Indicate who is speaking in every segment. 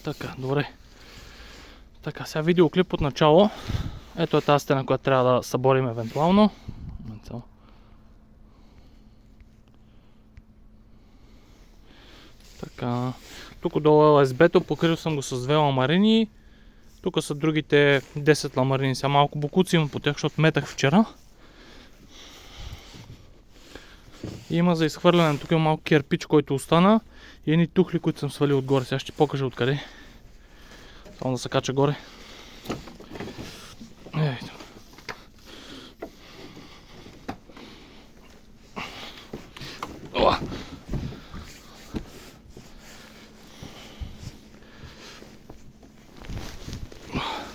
Speaker 1: Така, добре. Така, сега видеоклип от начало. Ето е тази стена, която трябва да съборим евентуално. Така, тук долу е ЛСБ-то, покрил съм го с 2 ламарини. Тук са другите 10 ламарини. Сега малко бокуци има по тях, защото метах вчера. И има за изхвърляне. Тук има малко кирпич, който остана. И едни тухли, които съм свалил отгоре. Сега ще ти покажа откъде. Само да се кача горе. Ето.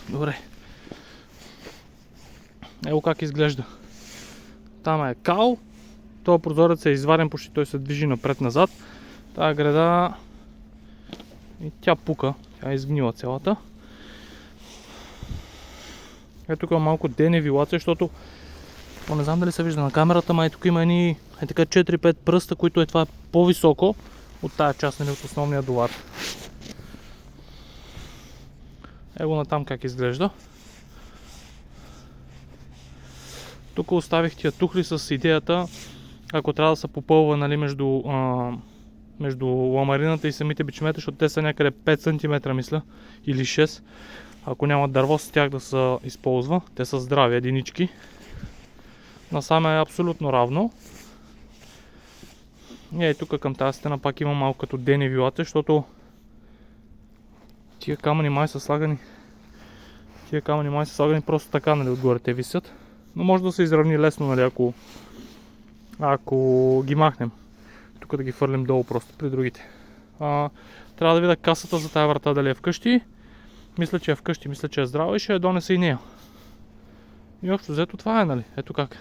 Speaker 1: Добре. Ево как изглежда. Там е кал. Този прозорец е изварен, почти той се движи напред-назад. Тая града и тя пука. Тя е изгнила цялата. Ето тук има малко денивилация, защото не знам дали се вижда на камерата, но тук има едни 4-5 пръста, които това е по-високо от тая част, от основния долар. Его натам как изглежда. Тук оставих тия тухли с идеята, ако трябва да се попълва, нали, между ламарината и самите бичмета, защото те са някъде 5 см, мисля, или 6. Ако няма дърво с тях да се използва, те са здрави единички. Насам е абсолютно равно. И тук към тази стена пак има малко като денивилация, защото тия камъни май са слагани. Просто така, нали, отгоре те висят. Но може да се изравни лесно, нали, ако ги махнем. Тук да ги фърлим долу просто при другите. Трябва да видя касата за тая врата дали е вкъщи. Мисля, че е вкъщи, мисля, че е здрава и ще я донеса и нея. И общо взето това е, нали? Ето как.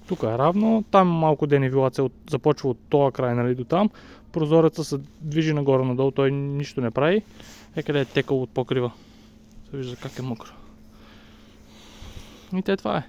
Speaker 1: Тук е равно, там малко денивилация започва от този край, нали, до там. Прозореца се движи нагоре-надолу, той нищо не прави. Къде е текал от покрива. Се вижда как е мокро. И това е.